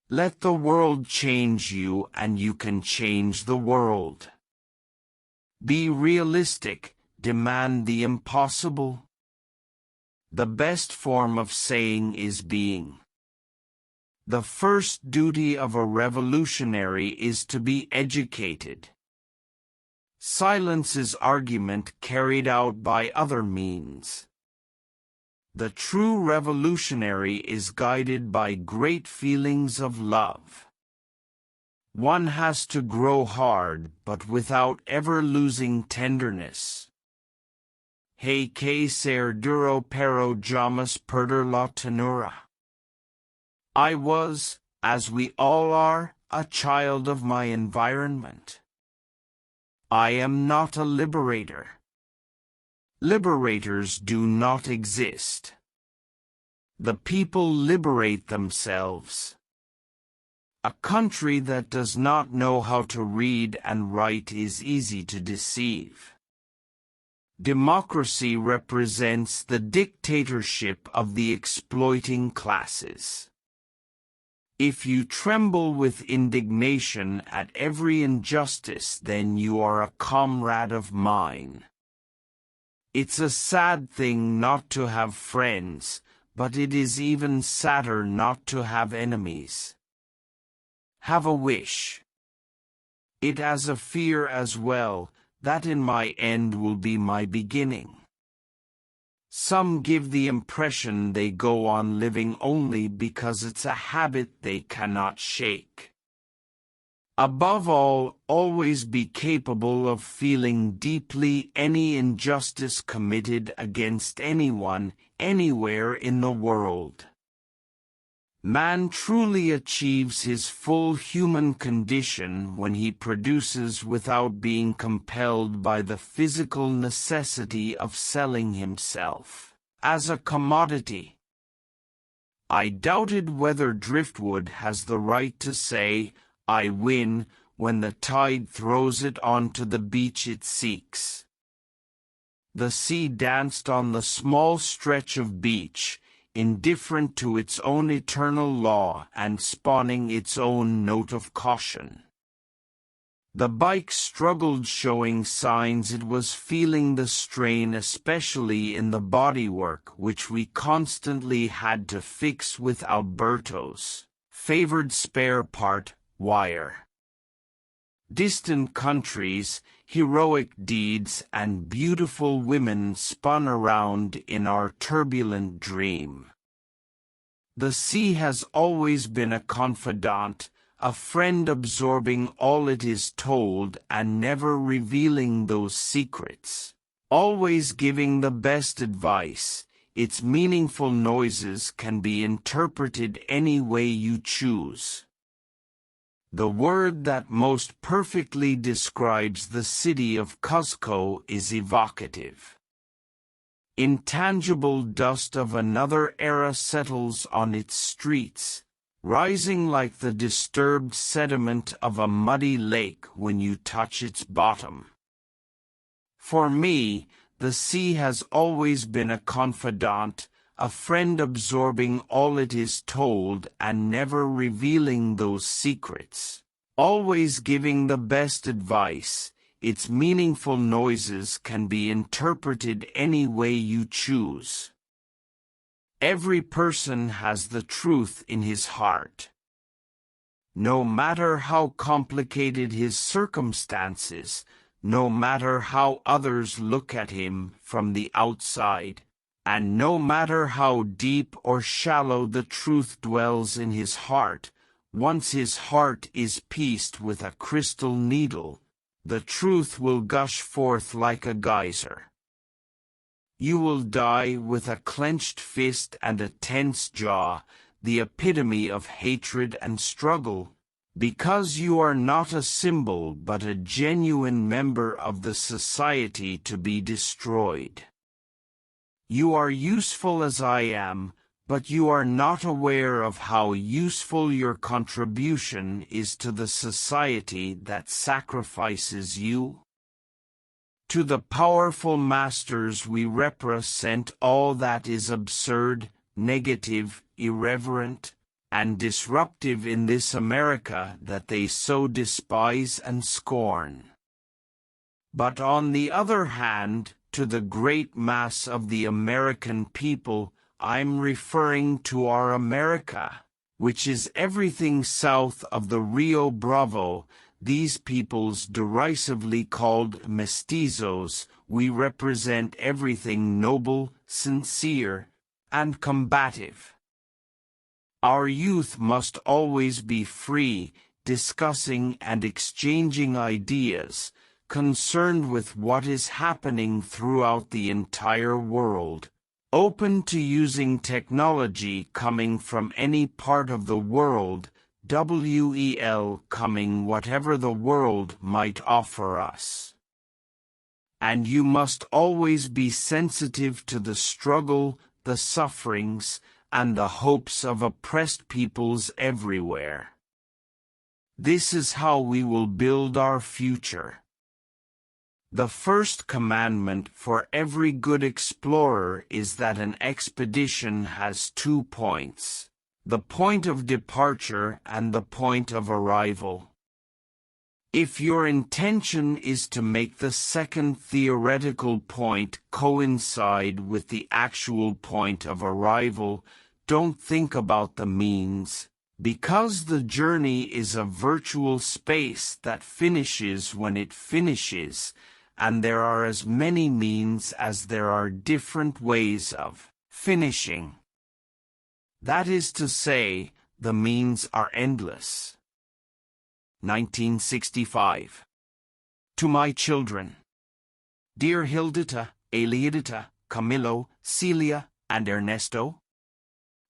Let the world change you and you can change the world. Be realistic, demand the impossible. The best form of saying is being. The first duty of a revolutionary is to be educated. Silence is argument carried out by other means. The true revolutionary is guided by great feelings of love. One has to grow hard, but without ever losing tenderness. Hey que ser duro pero jamás perder la ternura. I was, as we all are, a child of my environment. I am not a liberator. Liberators do not exist. The people liberate themselves. A country that does not know how to read and write is easy to deceive. Democracy represents the dictatorship of the exploiting classes. If you tremble with indignation at every injustice, then you are a comrade of mine. It's a sad thing not to have friends, but it is even sadder not to have enemies. Have a wish. It has a fear as well, that in my end will be my beginning. Some give the impression they go on living only because it's a habit they cannot shake. Above all, always be capable of feeling deeply any injustice committed against anyone, anywhere in the world. Man truly achieves his full human condition when he produces without being compelled by the physical necessity of selling himself as a commodity. I doubted whether driftwood has the right to say, "I win," when the tide throws it onto the beach it seeks. The sea danced on the small stretch of beach, indifferent to its own eternal law and spawning its own note of caution. The bike struggled, showing signs it was feeling the strain, especially in the bodywork, which we constantly had to fix with Alberto's favored spare part, wire. Distant countries, heroic deeds, and beautiful women spun around in our turbulent dream. The sea has always been a confidant, a friend absorbing all it is told and never revealing those secrets, always giving the best advice. Its meaningful noises can be interpreted any way you choose. The word that most perfectly describes the city of Cuzco is evocative. Intangible dust of another era settles on its streets, rising like the disturbed sediment of a muddy lake when you touch its bottom. For me, the sea has always been a confidant, a friend absorbing all it is told and never revealing those secrets, always giving the best advice. Its meaningful noises can be interpreted any way you choose. Every person has the truth in his heart. No matter how complicated his circumstances, no matter how others look at him from the outside, and no matter how deep or shallow the truth dwells in his heart, once his heart is pieced with a crystal needle, the truth will gush forth like a geyser. You will die with a clenched fist and a tense jaw, the epitome of hatred and struggle, because you are not a symbol but a genuine member of the society to be destroyed. You are useful as I am, but you are not aware of how useful your contribution is to the society that sacrifices you. To the powerful masters we represent all that is absurd, negative, irreverent, and disruptive in this America that they so despise and scorn. But on the other hand, to the great mass of the American people, I'm referring to our America, which is everything south of the Rio Bravo, these peoples derisively called mestizos. We represent everything noble, sincere, and combative. Our youth must always be free, discussing and exchanging ideas, concerned with what is happening throughout the entire world, open to using technology coming from any part of the world, coming whatever the world might offer us. And you must always be sensitive to the struggle, the sufferings, and the hopes of oppressed peoples everywhere. This is how we will build our future. The first commandment for every good explorer is that an expedition has 2 points: the point of departure and the point of arrival. If your intention is to make the second theoretical point coincide with the actual point of arrival, don't think about the means, because the journey is a virtual space that finishes when it finishes, and there are as many means as there are different ways of finishing. That is to say, the means are endless. 1965. To my children. Dear Hildita, Eliadita, Camilo, Celia, and Ernesto,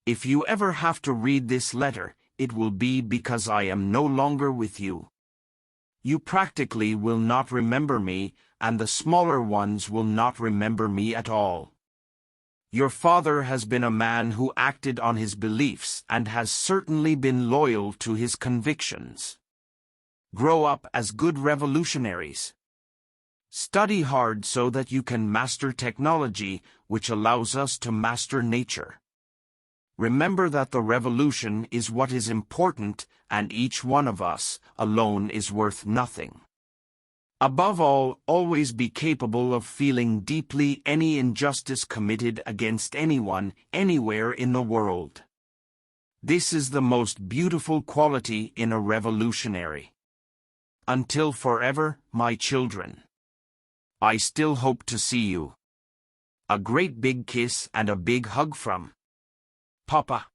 if you ever have to read this letter, it will be because I am no longer with you. You practically will not remember me, and the smaller ones will not remember me at all. Your father has been a man who acted on his beliefs and has certainly been loyal to his convictions. Grow up as good revolutionaries. Study hard so that you can master technology, which allows us to master nature. Remember that the revolution is what is important, and each one of us alone is worth nothing. Above all, always be capable of feeling deeply any injustice committed against anyone, anywhere in the world. This is the most beautiful quality in a revolutionary. Until forever, my children. I still hope to see you. A great big kiss and a big hug from Papa.